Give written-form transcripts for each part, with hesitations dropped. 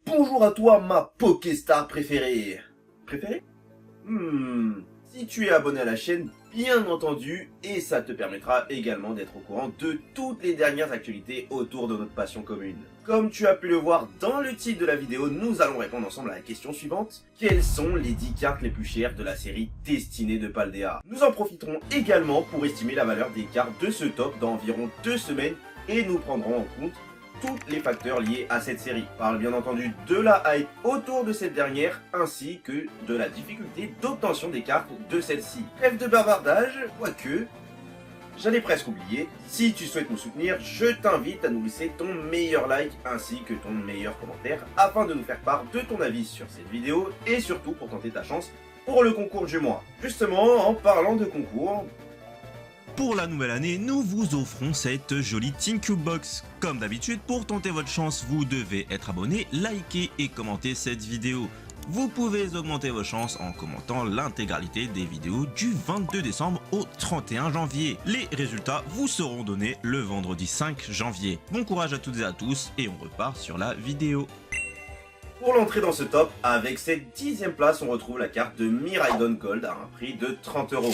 Bonjour à toi, ma Pokéstar préférée. Préférée? Si tu es abonné à la chaîne, bien entendu, et ça te permettra également d'être au courant de toutes les dernières actualités autour de notre passion commune. Comme tu as pu le voir dans le titre de la vidéo, nous allons répondre ensemble à la question suivante. Quelles sont les 10 cartes les plus chères de la série Destinée de Paldea? Nous en profiterons également pour estimer la valeur des cartes de ce top dans environ 2 semaines et nous prendrons en compte tous les facteurs liés à cette série. On parle bien entendu de la hype autour de cette dernière, ainsi que de la difficulté d'obtention des cartes de celle-ci. Trêve de bavardage, quoique, j'allais presque oublier, si tu souhaites nous soutenir, je t'invite à nous laisser ton meilleur like ainsi que ton meilleur commentaire afin de nous faire part de ton avis sur cette vidéo et surtout pour tenter ta chance pour le concours du mois. Justement, en parlant de concours, pour la nouvelle année, nous vous offrons cette jolie TeamCube Box. Comme d'habitude, pour tenter votre chance, vous devez être abonné, liker et commenter cette vidéo. Vous pouvez augmenter vos chances en commentant l'intégralité des vidéos du 22 décembre au 31 janvier. Les résultats vous seront donnés le vendredi 5 janvier. Bon courage à toutes et à tous et on repart sur la vidéo. Pour l'entrée dans ce top, avec cette 10e place, on retrouve la carte de Miraidon Gold à un prix de 30 €.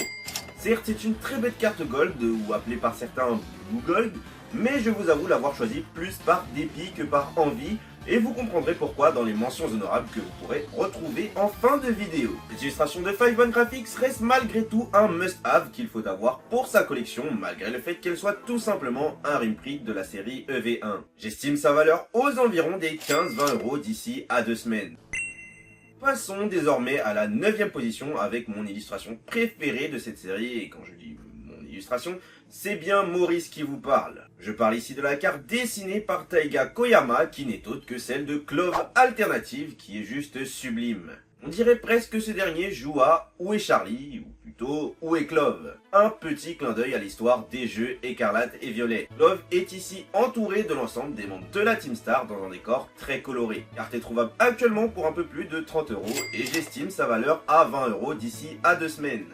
Certes, c'est une très belle carte Gold, ou appelée par certains Blue Gold, mais je vous avoue l'avoir choisie plus par dépit que par envie, et vous comprendrez pourquoi dans les mentions honorables que vous pourrez retrouver en fin de vidéo. Cette illustration de 5-1 Graphics reste malgré tout un must-have qu'il faut avoir pour sa collection, malgré le fait qu'elle soit tout simplement un reprint de la série EV1. J'estime sa valeur aux environs des 15-20 € d'ici à 2 semaines. Passons désormais à la 9e position avec mon illustration préférée de cette série, et quand je dis mon illustration, c'est bien Maurice qui vous parle. Je parle ici de la carte dessinée par Taiga Koyama qui n'est autre que celle de Clove Alternative qui est juste sublime. On dirait presque que ce dernier joue à Où est Charlie, ou plutôt Où est Clove. Un petit clin d'œil à l'histoire des jeux Écarlate et Violet. Clove est ici entouré de l'ensemble des membres de la Team Star dans un décor très coloré. La carte est trouvable actuellement pour un peu plus de 30 € et j'estime sa valeur à 20 € d'ici à 2 semaines.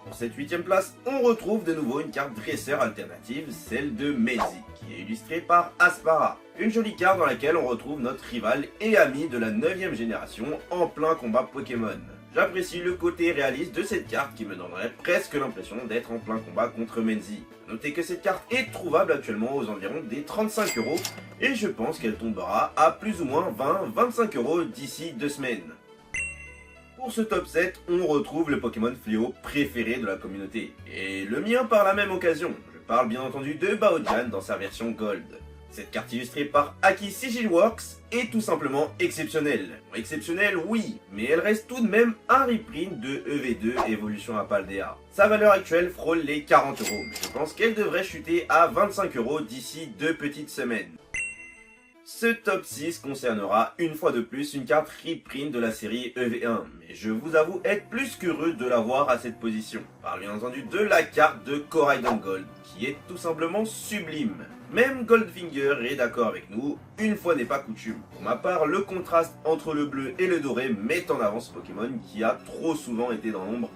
Pour cette 8e place, on retrouve de nouveau une carte dresseur alternative, celle de Melzy, qui est illustrée par Aspara. Une jolie carte dans laquelle on retrouve notre rival et ami de la 9e génération en plein combat Pokémon. J'apprécie le côté réaliste de cette carte qui me donnerait presque l'impression d'être en plein combat contre Melzy. Notez que cette carte est trouvable actuellement aux environs des 35 € et je pense qu'elle tombera à plus ou moins 20-25 € d'ici 2 semaines. Pour ce top 7, on retrouve le Pokémon fléau préféré de la communauté. Et le mien par la même occasion. Je parle bien entendu de Baojian dans sa version Gold. Cette carte illustrée par Aki Sigilworks est tout simplement exceptionnelle. Exceptionnelle, oui, mais elle reste tout de même un reprint de EV2 Évolution à Paldea. Sa valeur actuelle frôle les 40 €, mais je pense qu'elle devrait chuter à 25 € d'ici 2 petites semaines. Ce top 6 concernera une fois de plus une carte reprint de la série EV1, mais je vous avoue être plus qu'heureux de la voir à cette position. Je parle bien entendu de la carte de Koraidon Gold, qui est tout simplement sublime. Même Goldfinger est d'accord avec nous, une fois n'est pas coutume. Pour ma part, le contraste entre le bleu et le doré met en avant ce Pokémon qui a trop souvent été dans l'ombre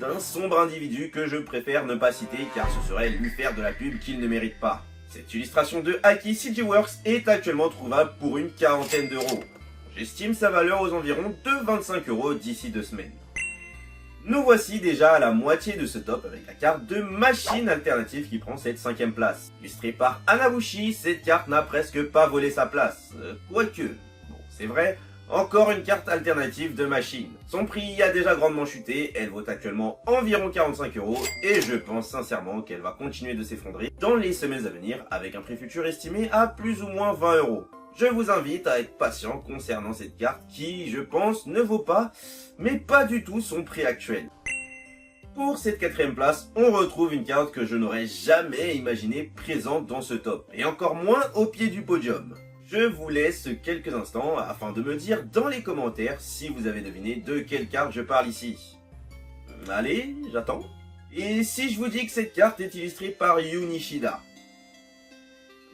d'un sombre individu que je préfère ne pas citer car ce serait lui faire de la pub qu'il ne mérite pas. Cette illustration de Aki Sigilworks est actuellement trouvable pour une quarantaine d'euros. J'estime sa valeur aux environs de 25 € d'ici 2 semaines. Nous voici déjà à la moitié de ce top avec la carte de Machine Alternative qui prend cette 5e place. Illustrée par Hanabushi, cette carte n'a presque pas volé sa place. Quoique, bon c'est vrai, encore une carte alternative de Machine. Son prix a déjà grandement chuté, elle vaut actuellement environ 45 € et je pense sincèrement qu'elle va continuer de s'effondrer dans les semaines à venir avec un prix futur estimé à plus ou moins 20 €. Je vous invite à être patient concernant cette carte qui, je pense, ne vaut pas, mais pas du tout son prix actuel. Pour cette 4e place, on retrouve une carte que je n'aurais jamais imaginé présente dans ce top, et encore moins au pied du podium. Je vous laisse quelques instants afin de me dire dans les commentaires si vous avez deviné de quelle carte je parle ici. Allez, j'attends. Et si je vous dis que cette carte est illustrée par Yu Nishida?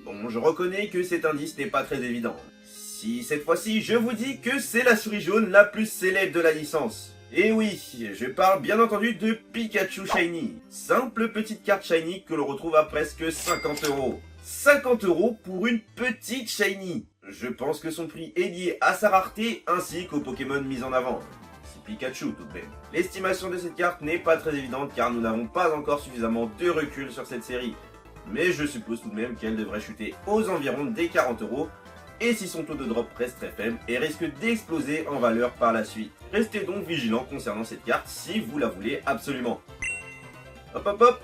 Bon, je reconnais que cet indice n'est pas très évident. Si cette fois-ci je vous dis que c'est la souris jaune la plus célèbre de la licence. Et oui, je parle bien entendu de Pikachu Shiny. Simple petite carte Shiny que l'on retrouve à presque 50 €. 50 € pour une petite Shiny. Je pense que son prix est lié à sa rareté ainsi qu'aux Pokémon mis en avant. C'est Pikachu tout de même. L'estimation de cette carte n'est pas très évidente car nous n'avons pas encore suffisamment de recul sur cette série. Mais je suppose tout de même qu'elle devrait chuter aux environs des 40€. Et si son taux de drop reste très faible et risque d'exploser en valeur par la suite. Restez donc vigilant concernant cette carte si vous la voulez absolument. Hop hop hop.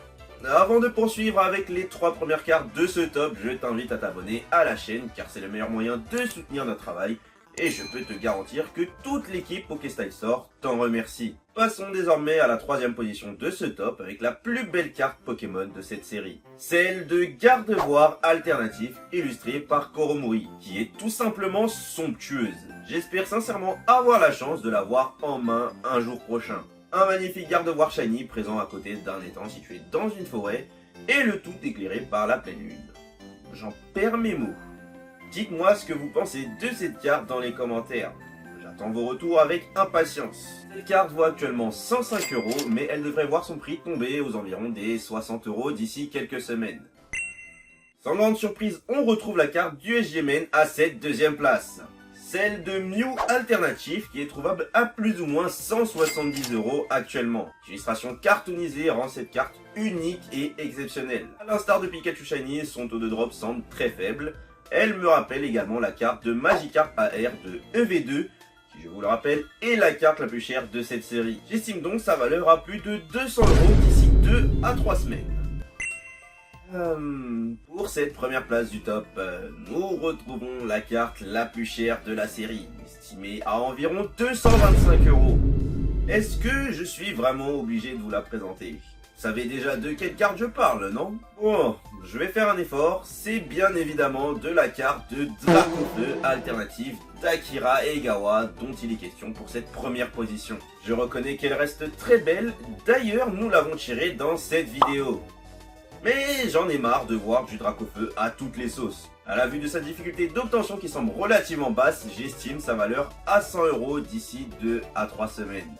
Avant de poursuivre avec les 3 premières cartes de ce top, je t'invite à t'abonner à la chaîne car c'est le meilleur moyen de soutenir notre travail et je peux te garantir que toute l'équipe Pokestyle Store t'en remercie. Passons désormais à la 3ème position de ce top avec la plus belle carte Pokémon de cette série. Celle de Gardevoir alternatif illustrée par Koromori, qui est tout simplement somptueuse. J'espère sincèrement avoir la chance de la voir en main un jour prochain. Un magnifique Gardevoir shiny présent à côté d'un étang situé dans une forêt et le tout éclairé par la pleine lune. J'en perds mes mots. Dites-moi ce que vous pensez de cette carte dans les commentaires. J'attends vos retours avec impatience. Cette carte vaut actuellement 105€, mais elle devrait voir son prix tomber aux environs des 60€ d'ici quelques semaines. Sans grande surprise, on retrouve la carte du SGMN à cette 2ème place. Celle de Mew alternatif qui est trouvable à plus ou moins 170€ actuellement. L'illustration cartoonisée rend cette carte unique et exceptionnelle. A l'instar de Pikachu Shiny, son taux de drop semble très faible. Elle me rappelle également la carte de Magikarp AR de EV2, qui je vous le rappelle est la carte la plus chère de cette série. J'estime donc sa valeur à plus de 200€ d'ici 2 à 3 semaines. Pour cette première place du top, nous retrouvons la carte la plus chère de la série, estimée à environ 225€. Est-ce que je suis vraiment obligé de vous la présenter ? Vous savez déjà de quelle carte je parle, non ? Bon, je vais faire un effort, c'est bien évidemment de la carte de Dracofeu alternative d'Akira Egawa dont il est question pour cette première position. Je reconnais qu'elle reste très belle, d'ailleurs nous l'avons tirée dans cette vidéo. Mais j'en ai marre de voir du Dracofeu à toutes les sauces. À la vue de sa difficulté d'obtention qui semble relativement basse, j'estime sa valeur à 100€ d'ici 2 à 3 semaines.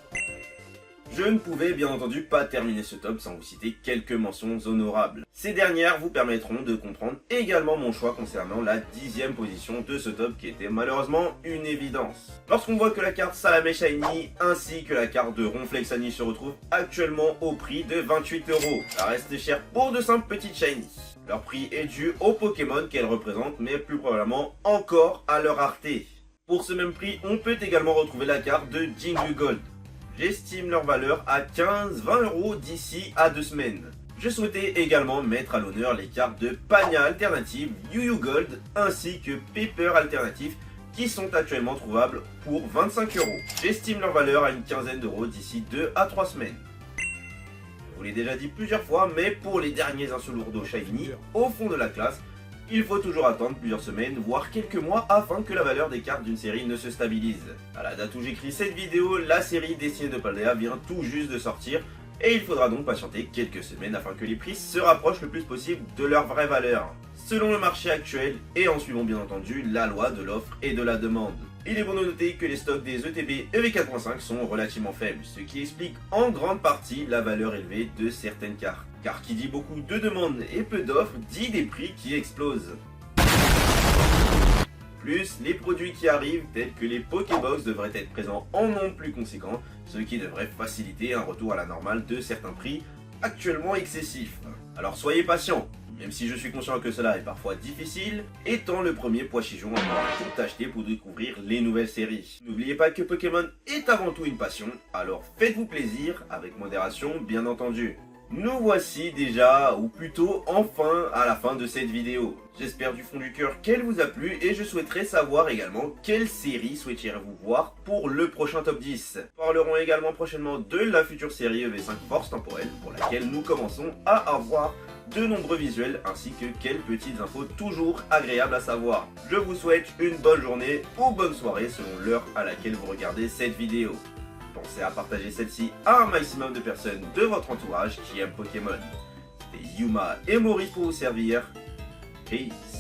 Je ne pouvais bien entendu pas terminer ce top sans vous citer quelques mentions honorables. Ces dernières vous permettront de comprendre également mon choix concernant la 10ème position de ce top qui était malheureusement une évidence. Lorsqu'on voit que la carte Salamé Shiny ainsi que la carte de Ronflexani se retrouvent actuellement au prix de 28€. Ça reste cher pour de simples petites Shiny. Leur prix est dû aux Pokémon qu'elles représentent mais plus probablement encore à leur rareté. Pour ce même prix, on peut également retrouver la carte de Jingu Gold. J'estime leur valeur à 15-20€ d'ici à 2 semaines. Je souhaitais également mettre à l'honneur les cartes de Pania Alternative, Yu Gold ainsi que Pepper Alternative qui sont actuellement trouvables pour 25€. J'estime leur valeur à une quinzaine d'euros d'ici 2 à 3 semaines. Je vous l'ai déjà dit plusieurs fois, mais pour les derniers Insulurdo Shiny au fond de la classe, il faut toujours attendre plusieurs semaines, voire quelques mois, afin que la valeur des cartes d'une série ne se stabilise. À la date où j'écris cette vidéo, la série Destinée de Paldea vient tout juste de sortir, et il faudra donc patienter quelques semaines afin que les prix se rapprochent le plus possible de leur vraie valeur, selon le marché actuel, et en suivant bien entendu la loi de l'offre et de la demande. Il est bon de noter que les stocks des ETB EV4.5 sont relativement faibles, ce qui explique en grande partie la valeur élevée de certaines cartes. Car qui dit beaucoup de demandes et peu d'offres, dit des prix qui explosent. Plus les produits qui arrivent, tels que les Pokébox, devraient être présents en nombre plus conséquent, ce qui devrait faciliter un retour à la normale de certains prix actuellement excessifs. Alors soyez patients, même si je suis conscient que cela est parfois difficile, étant le premier Poichijon à avoir tout acheté pour découvrir les nouvelles séries. N'oubliez pas que Pokémon est avant tout une passion, alors faites-vous plaisir, avec modération bien entendu. Nous voici déjà, ou plutôt enfin, à la fin de cette vidéo. J'espère du fond du cœur qu'elle vous a plu et je souhaiterais savoir également quelle série souhaiteriez-vous voir pour le prochain top 10. Nous parlerons également prochainement de la future série EV5 Force Temporelle pour laquelle nous commençons à avoir de nombreux visuels ainsi que quelques petites infos toujours agréables à savoir. Je vous souhaite une bonne journée ou bonne soirée selon l'heure à laquelle vous regardez cette vidéo. Pensez à partager celle-ci à un maximum de personnes de votre entourage qui aiment Pokémon. C'était Yuma et Maurice pour vous servir. Peace.